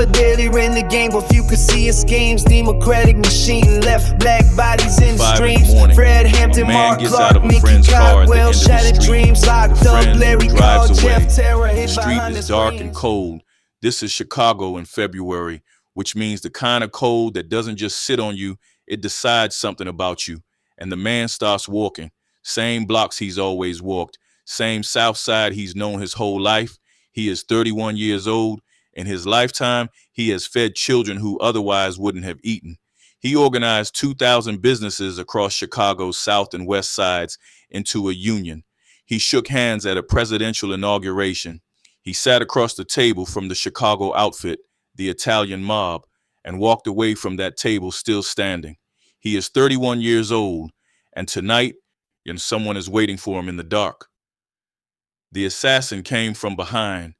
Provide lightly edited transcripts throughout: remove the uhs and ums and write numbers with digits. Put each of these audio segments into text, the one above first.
daily ran the game, but few could see his schemes. Democratic machine left black bodies in the streams. Fred Hampton, Mark Clark, Mickey Cogwell, shattered dreams, locked up. Larry Call, Jeff Terror, hit behind the dark and cold. This is Chicago in February, which means the kind of cold that doesn't just sit on you, it decides something about you. And the man starts walking. Same blocks he's always walked. Same South Side he's known his whole life. He is 31 years old. In his lifetime, he has fed children who otherwise wouldn't have eaten. He organized 2,000 businesses across Chicago's South and West Sides into a union. He shook hands at a presidential inauguration. He sat across the table from the Chicago outfit, the Italian mob, and walked away from that table still standing. He is 31 years old, and tonight, someone is waiting for him in the dark. The assassin came from behind.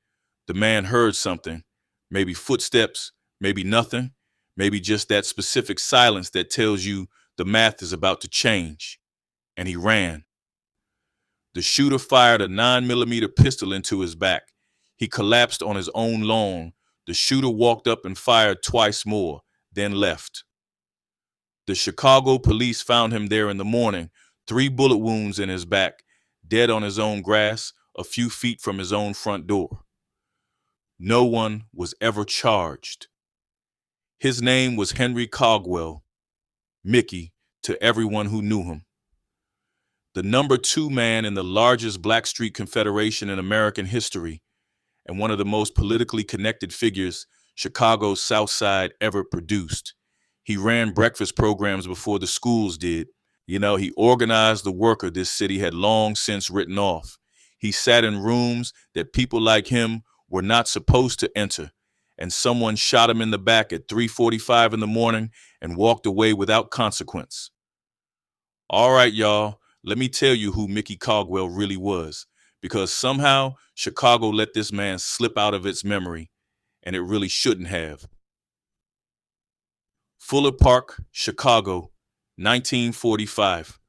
The man heard something, maybe footsteps, maybe nothing, maybe just that specific silence that tells you the math is about to change. And he ran. The shooter fired a 9mm pistol into his back. He collapsed on his own lawn. The shooter walked up and fired twice more, then left. The Chicago police found him there in the morning, 3 bullet wounds in his back, dead on his own grass, a few feet from his own front door. No one was ever charged. His name was Henry Cogwell, Mickey, to everyone who knew him. The number 2 man in the largest Blackstreet Confederation in American history, and one of the most politically connected figures Chicago's South Side ever produced. He ran breakfast programs before the schools did. He organized the worker this city had long since written off. He sat in rooms that people like him were not supposed to enter, and someone shot him in the back at 3:45 in the morning and walked away without consequence. All right, y'all, let me tell you who Mickey Cogwell really was, because somehow Chicago let this man slip out of its memory, and it really shouldn't have. Fuller Park, Chicago, 1945.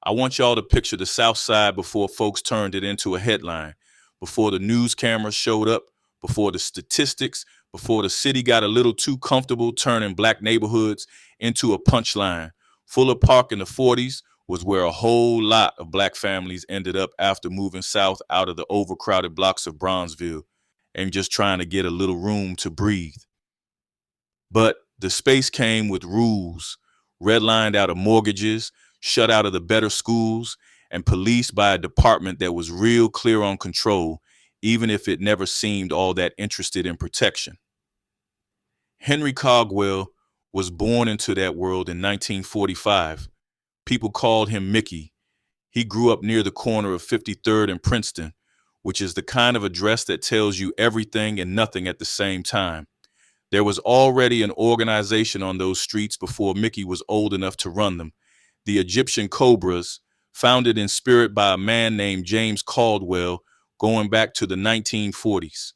I want y'all to picture the South Side before folks turned it into a headline, before the news cameras showed up, before the statistics, before the city got a little too comfortable turning black neighborhoods into a punchline. Fuller Park in the 40s was where a whole lot of black families ended up after moving south out of the overcrowded blocks of Bronzeville and just trying to get a little room to breathe. But the space came with rules, redlined out of mortgages, shut out of the better schools, and policed by a department that was real clear on control, even if it never seemed all that interested in protection. Henry Cogwell was born into that world in 1945. People called him Mickey. He grew up near the corner of 53rd and Princeton, which is the kind of address that tells you everything and nothing at the same time. There was already an organization on those streets before Mickey was old enough to run them. The Egyptian Cobras, founded in spirit by a man named James Caldwell, going back to the 1940s.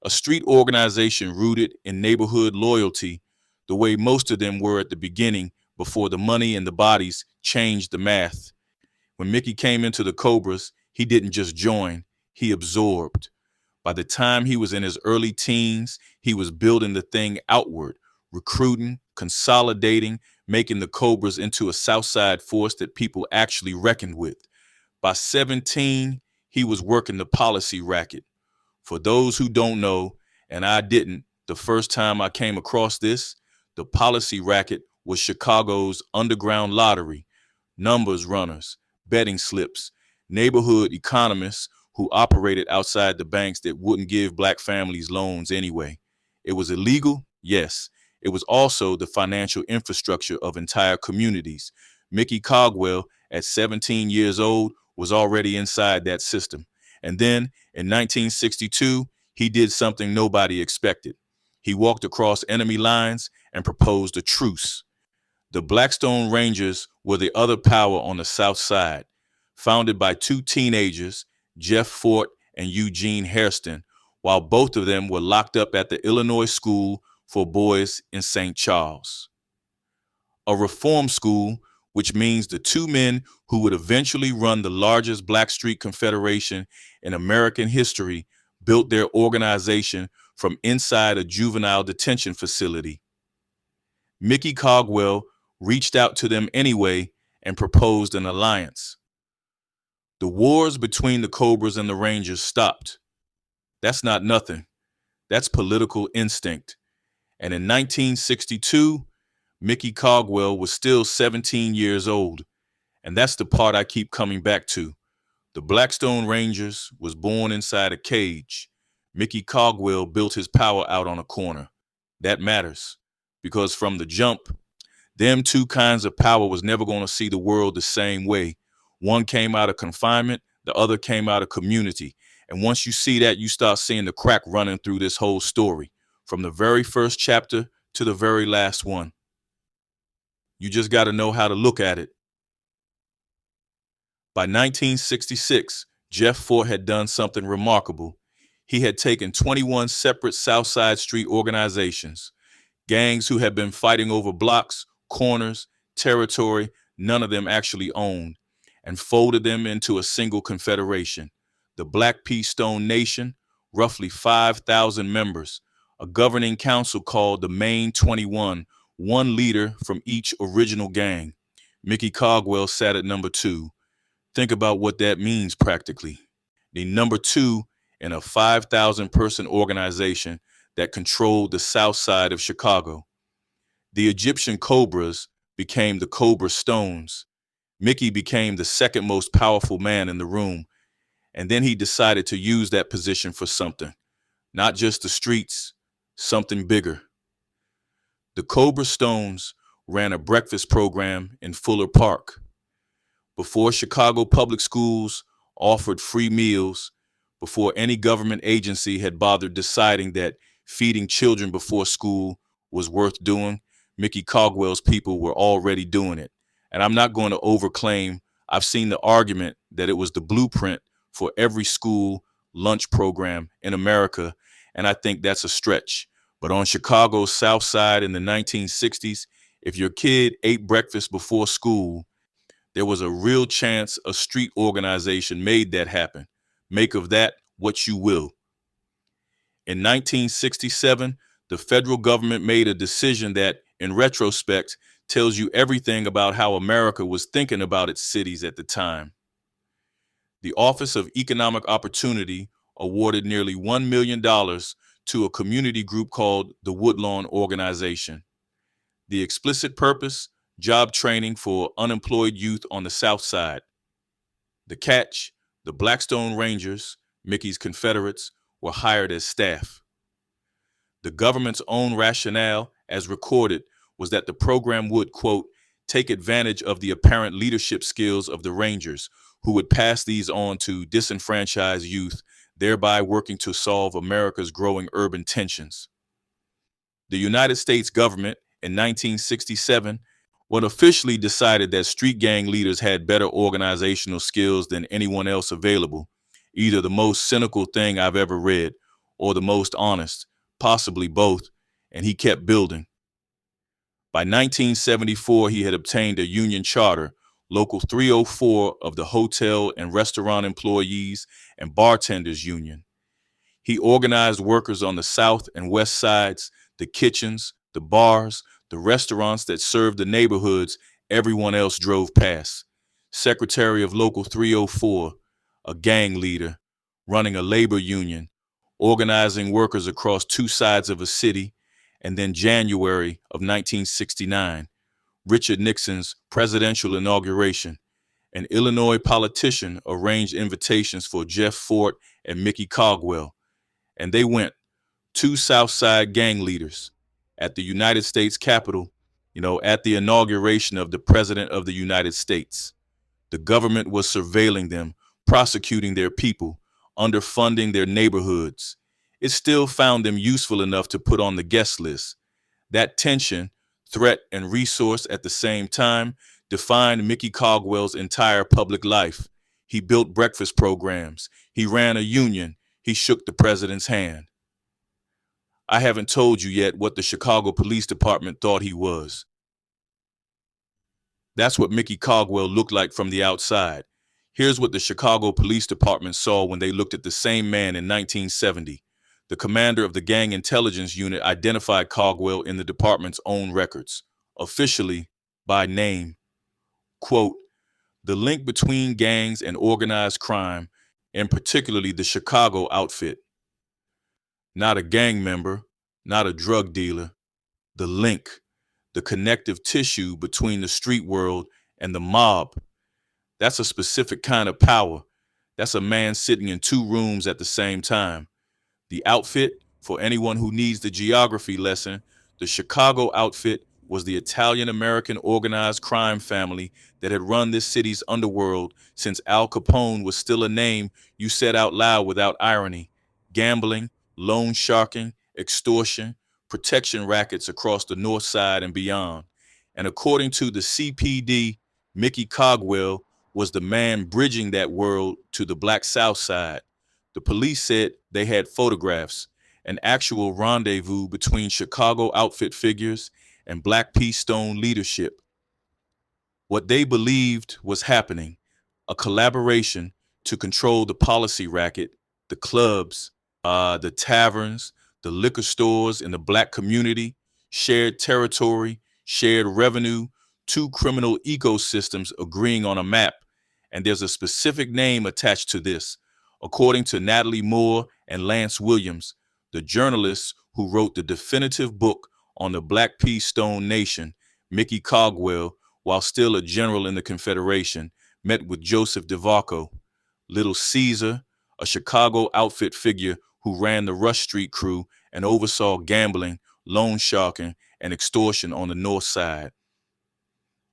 A street organization rooted in neighborhood loyalty, the way most of them were at the beginning, before the money and the bodies changed the math. When Mickey came into the Cobras, he didn't just join, he absorbed. By the time he was in his early teens, he was building the thing outward, recruiting, consolidating, making the Cobras into a Southside force that people actually reckoned with. By 17, he was working the policy racket. For those who don't know, and I didn't, the first time I came across this, the policy racket was Chicago's underground lottery, numbers runners, betting slips, neighborhood economists who operated outside the banks that wouldn't give black families loans anyway. It was illegal, yes. It was also the financial infrastructure of entire communities. Mickey Cogwell, at 17 years old, was already inside that system. And then, in 1962, he did something nobody expected. He walked across enemy lines and proposed a truce. The Blackstone Rangers were the other power on the South Side, founded by 2 teenagers, Jeff Fort and Eugene Hairston, while both of them were locked up at the Illinois School for Boys in St. Charles. A reform school, which means the 2 men who would eventually run the largest Blackstreet Confederation in American history built their organization from inside a juvenile detention facility. Mickey Cogwell reached out to them anyway and proposed an alliance. The wars between the Cobras and the Rangers stopped. That's not nothing. That's political instinct. And in 1962, Mickey Cogwell was still 17 years old. And that's the part I keep coming back to. The Blackstone Rangers was born inside a cage. Mickey Cogwell built his power out on a corner. That matters. Because from the jump, them two kinds of power was never going to see the world the same way. One came out of confinement, the other came out of community. And once you see that, you start seeing the crack running through this whole story, from the very first chapter to the very last one. You just got to know how to look at it. By 1966, Jeff Fort had done something remarkable. He had taken 21 separate South Side Street organizations, gangs who had been fighting over blocks, corners, territory none of them actually owned, and folded them into a single confederation, the Black Peace Stone Nation, roughly 5,000 members, a governing council called the Main 21, one leader from each original gang. Mickey Cogwell sat at number 2. Think about what that means practically. The number 2 in a 5,000-person organization that controlled the south side of Chicago. The Egyptian Cobras became the Cobra Stones. Mickey became the second most powerful man in the room, and then he decided to use that position for something, not just the streets, something bigger. The Cobra Stones ran a breakfast program in Fuller Park. Before Chicago public schools offered free meals, before any government agency had bothered deciding that feeding children before school was worth doing, Mickey Cogwell's people were already doing it. And I'm not going to overclaim. I've seen the argument that it was the blueprint for every school lunch program in America, and I think that's a stretch. But on Chicago's South Side in the 1960s, if your kid ate breakfast before school, there was a real chance a street organization made that happen. Make of that what you will. In 1967, the federal government made a decision that, in retrospect, tells you everything about how America was thinking about its cities at the time. The Office of Economic Opportunity awarded nearly $1 million to a community group called the Woodlawn Organization. The explicit purpose, job training for unemployed youth on the South Side. The catch, the Blackstone Rangers, Mickey's Confederates, were hired as staff. The government's own rationale, as recorded, was that the program would, quote, take advantage of the apparent leadership skills of the Rangers, who would pass these on to disenfranchised youth, thereby working to solve America's growing urban tensions. The United States government, in 1967, officially decided that street gang leaders had better organizational skills than anyone else available, either the most cynical thing I've ever read or the most honest, possibly both, and he kept building. By 1974, he had obtained a union charter, Local 304 of the Hotel and Restaurant Employees and Bartenders Union. He organized workers on the south and west sides, the kitchens, the bars, the restaurants that served the neighborhoods everyone else drove past. Secretary of Local 304, a gang leader, running a labor union, organizing workers across two sides of a city, and then January of 1969, Richard Nixon's presidential inauguration. An Illinois politician arranged invitations for Jeff Fort and Mickey Cogwell, and they went, two South Side gang leaders, at the United States Capitol, at the inauguration of the President of the United States. The government was surveilling them, prosecuting their people, underfunding their neighborhoods. It still found them useful enough to put on the guest list. That tension, threat, and resource at the same time defined Mickey Cogwell's entire public life. He built breakfast programs. He ran a union. He shook the president's hand. I haven't told you yet what the Chicago Police Department thought he was. That's what Mickey Cogwell looked like from the outside. Here's what the Chicago Police Department saw when they looked at the same man in 1970. The commander of the gang intelligence unit identified Cogwell in the department's own records, officially by name. Quote, the link between gangs and organized crime, and particularly the Chicago outfit. Not a gang member, not a drug dealer, the link, the connective tissue between the street world and the mob. That's a specific kind of power. That's a man sitting in two rooms at the same time. The outfit, for anyone who needs the geography lesson, the Chicago outfit was the Italian-American organized crime family that had run this city's underworld since Al Capone was still a name you said out loud without irony. Gambling, loan sharking, extortion, protection rackets across the north side and beyond. And according to the CPD, Mickey Cogwell was the man bridging that world to the Black South Side. The police said they had photographs, an actual rendezvous between Chicago outfit figures and Black Peace Stone leadership. What they believed was happening, a collaboration to control the policy racket, the clubs, the taverns, the liquor stores in the Black community, shared territory, shared revenue, two criminal ecosystems agreeing on a map. And there's a specific name attached to this. According to Natalie Moore and Lance Williams, the journalists who wrote the definitive book on the Black Peace Stone Nation, Mickey Cogwell, while still a general in the Confederation, met with Joseph DeVarco, Little Caesar, a Chicago outfit figure who ran the Rush Street crew and oversaw gambling, loan sharking, and extortion on the north side.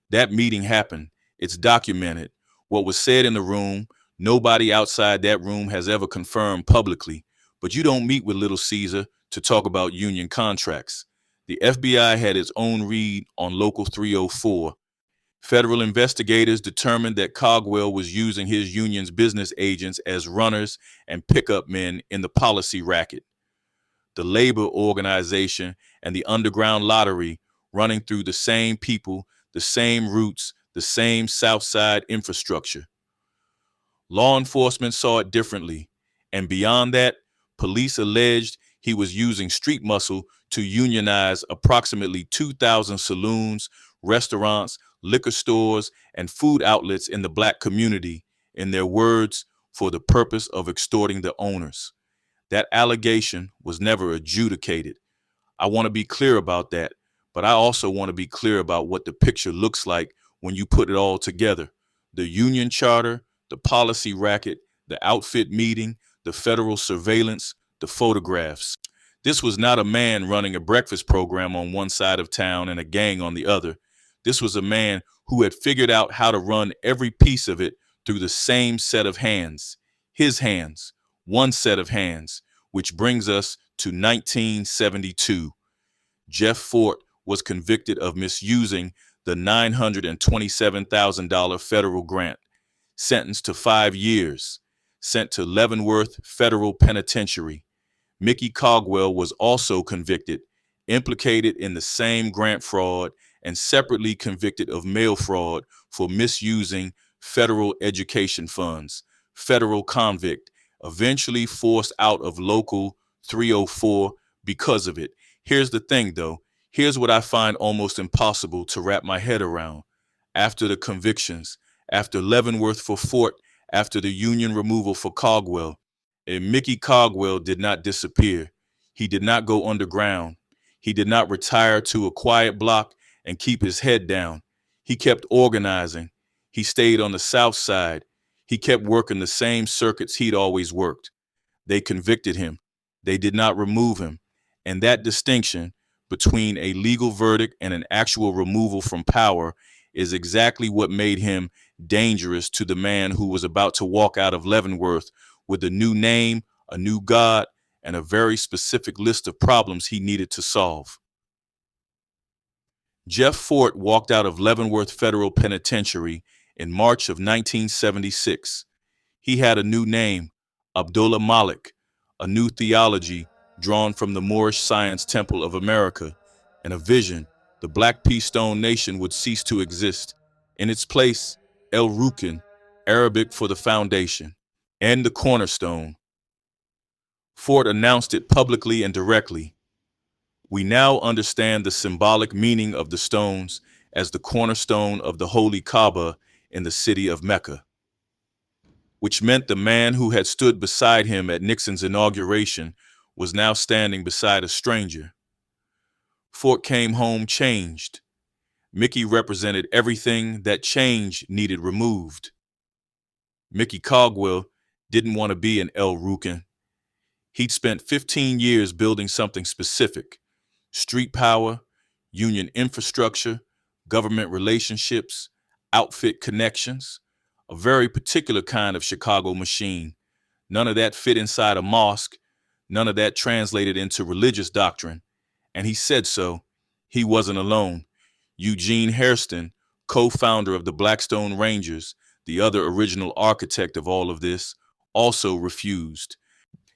That meeting happened. It's documented. What was said in the room, nobody outside that room has ever confirmed publicly, but you don't meet with Little Caesar to talk about union contracts. The FBI had its own read on Local 304. Federal investigators determined that Cogwell was using his union's business agents as runners and pickup men in the policy racket. The labor organization and the underground lottery running through the same people, the same routes, the same South Side infrastructure. Law enforcement saw it differently, and beyond that, police alleged he was using street muscle to unionize approximately 2,000 saloons, restaurants, liquor stores, and food outlets in the Black community, in their words, for the purpose of extorting the owners. That allegation was never adjudicated. I want to be clear about that, but I also want to be clear about what the picture looks like when you put it all together. The union charter, the policy racket, the outfit meeting, the federal surveillance, the photographs. This was not a man running a breakfast program on one side of town and a gang on the other. This was a man who had figured out how to run every piece of it through the same set of hands. His hands, one set of hands, which brings us to 1972. Jeff Fort was convicted of misusing the $927,000 federal grant, sentenced to 5 years, sent to Leavenworth Federal Penitentiary. Mickey Cogwell was also convicted, implicated in the same grant fraud, and separately convicted of mail fraud for misusing federal education funds, federal convict, eventually forced out of Local 304 because of it. Here's the thing, though. Here's what I find almost impossible to wrap my head around. After the convictions, after Leavenworth for Fort, after the union removal for Cogwell, and Mickey Cogwell did not disappear. He did not go underground. He did not retire to a quiet block and keep his head down. He kept organizing. He stayed on the South Side. He kept working the same circuits he'd always worked. They convicted him. They did not remove him. And that distinction between a legal verdict and an actual removal from power is exactly what made him dangerous to the man who was about to walk out of Leavenworth with a new name, a new God, and a very specific list of problems he needed to solve. Jeff Fort walked out of Leavenworth Federal Penitentiary in March of 1976. He had a new name, Abdullah Malik, a new theology drawn from the Moorish Science Temple of America, and a vision the Black Peace Stone Nation would cease to exist. In its place, El Rukin, Arabic for the foundation, and the cornerstone. Fort announced it publicly and directly. We now understand the symbolic meaning of the stones as the cornerstone of the holy Kaaba in the city of Mecca, which meant the man who had stood beside him at Nixon's inauguration was now standing beside a stranger. Fort came home changed. Mickey represented everything that change needed removed. Mickey Cogwell didn't want to be an El Rukin. He'd spent 15 years building something specific: street power, union infrastructure, government relationships, outfit connections, a very particular kind of Chicago machine. None of that fit inside a mosque. None of that translated into religious doctrine. And he said so. He wasn't alone. Eugene Hairston, co-founder of the Blackstone Rangers, the other original architect of all of this, also refused.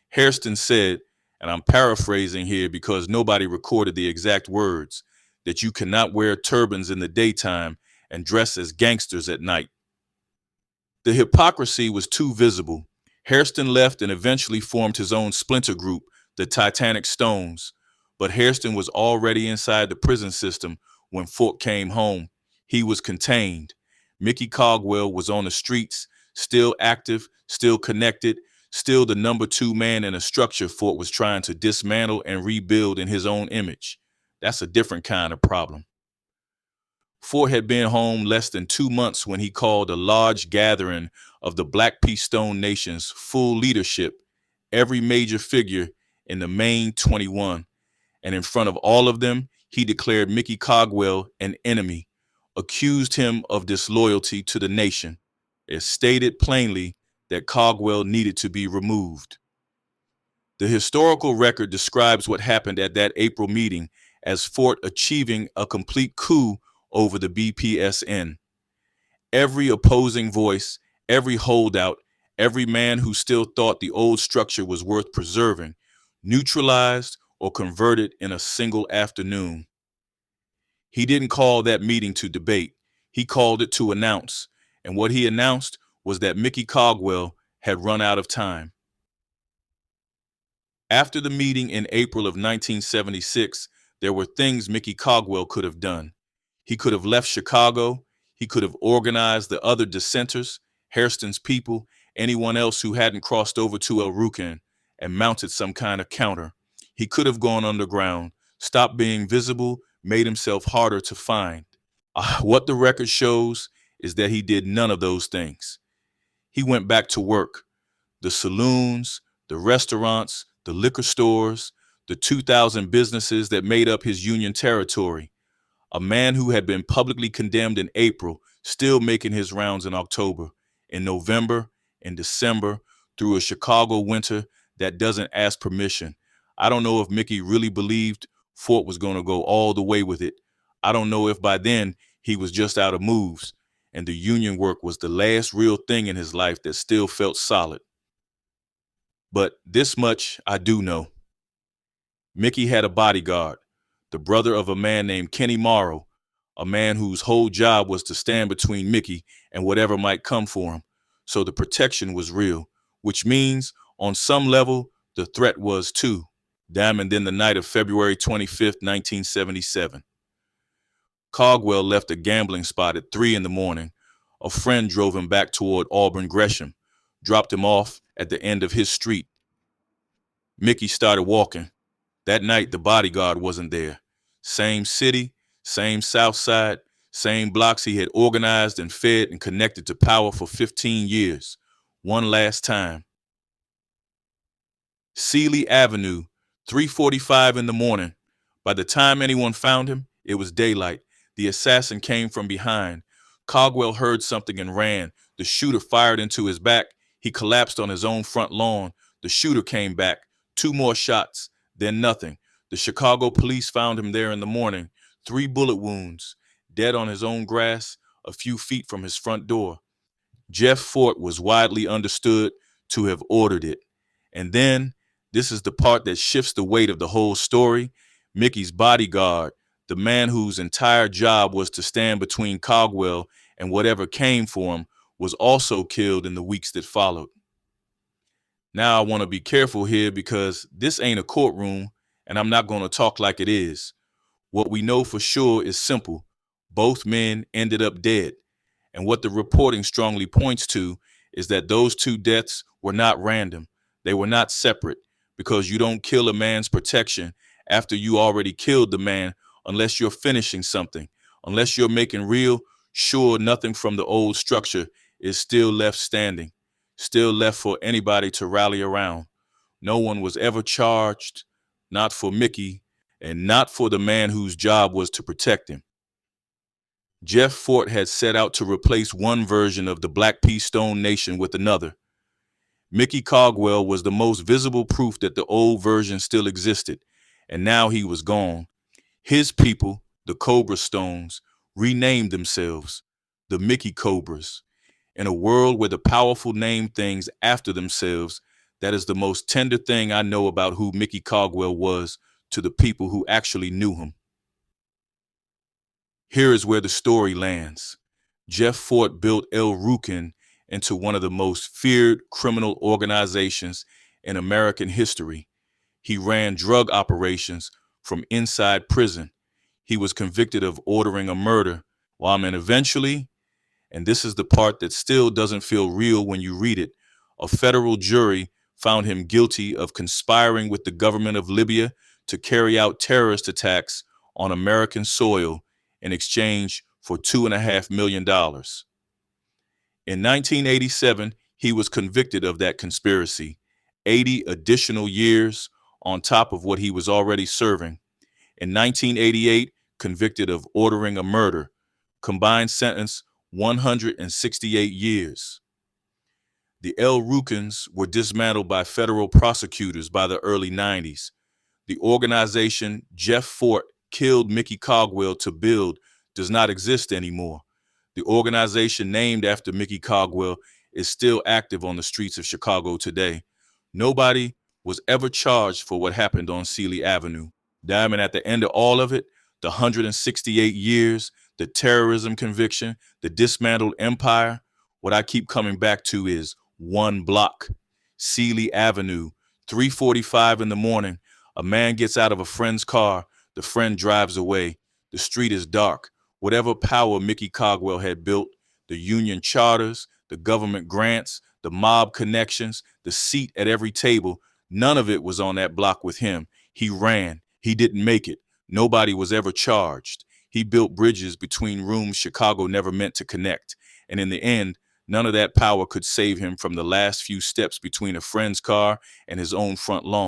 Hairston said, and I'm paraphrasing here because nobody recorded the exact words, that you cannot wear turbans in the daytime and dress as gangsters at night. The hypocrisy was too visible. Hairston left and eventually formed his own splinter group, the Titanic Stones. But Hairston was already inside the prison system when Fort came home. He was contained. Mickey Cogwell was on the streets, still active, still connected, still the number 2 man in a structure Fort was trying to dismantle and rebuild in his own image. That's a different kind of problem. Fort had been home less than 2 months when he called a large gathering of the Black Pea Stone Nation's full leadership, every major figure in the main 21. And in front of all of them, he declared Mickey Cogwell an enemy, accused him of disloyalty to the nation. It stated plainly that Cogwell needed to be removed. The historical record describes what happened at that April meeting as Fort achieving a complete coup over the BPSN. Every opposing voice, every holdout, every man who still thought the old structure was worth preserving, neutralized or converted in a single afternoon. He didn't call that meeting to debate. He called it to announce. And what he announced was that Mickey Cogwell had run out of time. After the meeting in April of 1976, there were things Mickey Cogwell could have done. He could have left Chicago. He could have organized the other dissenters, Hairston's people, anyone else who hadn't crossed over to El Rukin, and mounted some kind of counter. He could have gone underground, stopped being visible, made himself harder to find. What the record shows is that he did none of those things. He went back to work. The saloons, the restaurants, the liquor stores, the 2,000 businesses that made up his union territory. A man who had been publicly condemned in April, still making his rounds in October, in November, in December, through a Chicago winter that doesn't ask permission. I don't know if Mickey really believed Fort was going to go all the way with it. I don't know if by then he was just out of moves, and the union work was the last real thing in his life that still felt solid. But this much I do know. Mickey had a bodyguard, the brother of a man named Kenny Morrow, a man whose whole job was to stand between Mickey and whatever might come for him. So the protection was real, which means on some level, the threat was too. Diamond in the night of February 25th, 1977. Cogwell left a gambling spot at 3 in the morning. A friend drove him back toward Auburn Gresham, dropped him off at the end of his street. Mickey started walking. That night, the bodyguard wasn't there. Same city, same South Side, same blocks he had organized and fed and connected to power for 15 years. One last time. Sealy Avenue, 3:45 in the morning. By the time anyone found him, it was daylight. The assassin came from behind. Cogwell heard something and ran. The shooter fired into his back. He collapsed on his own front lawn. The shooter came back. 2 more shots, then nothing. The Chicago police found him there in the morning. 3 bullet wounds, dead on his own grass, a few feet from his front door. Jeff Fort was widely understood to have ordered it. And then, this is the part that shifts the weight of the whole story, Mickey's bodyguard, the man whose entire job was to stand between Cogwell and whatever came for him, was also killed in the weeks that followed. Now I want to be careful here because this ain't a courtroom and I'm not going to talk like it is. What we know for sure is simple. Both men ended up dead. And what the reporting strongly points to is that those two deaths were not random. They were not separate, because you don't kill a man's protection after you already killed the man unless you're finishing something, unless you're making real sure nothing from the old structure is still left standing, still left for anybody to rally around. No one was ever charged, not for Mickey, and not for the man whose job was to protect him. Jeff Fort had set out to replace one version of the Black Pea Stone Nation with another. Mickey Cogwell was the most visible proof that the old version still existed, and now he was gone. His people, the Cobra Stones, renamed themselves the Mickey Cobras. In a world where the powerful name things after themselves, that is the most tender thing I know about who Mickey Cogwell was to the people who actually knew him. Here is where the story lands. Jeff Fort built El Rukin into one of the most feared criminal organizations in American history. He ran drug operations from inside prison. He was convicted of ordering a murder, and eventually, and this is the part that still doesn't feel real when you read it, a federal jury found him guilty of conspiring with the government of Libya to carry out terrorist attacks on American soil in exchange for $2.5 million. In 1987, he was convicted of that conspiracy, 80 additional years on top of what he was already serving. In 1988, convicted of ordering a murder, combined sentence 168 years. The El Rukins were dismantled by federal prosecutors by the early 90s. The organization Jeff Fort killed Mickey Cogwell to build does not exist anymore. The organization named after Mickey Cogwell is still active on the streets of Chicago today. Nobody was ever charged for what happened on Sealy Avenue. Diamond, at the end of all of it, the 168 years, the terrorism conviction, the dismantled empire, what I keep coming back to is one block, Sealy Avenue, 3:45 in the morning. A man gets out of a friend's car. The friend drives away. The street is dark. Whatever power Mickey Cogwell had built, the union charters, the government grants, the mob connections, the seat at every table, none of it was on that block with him. He ran. He didn't make it. Nobody was ever charged. He built bridges between rooms Chicago never meant to connect. And in the end, none of that power could save him from the last few steps between a friend's car and his own front lawn.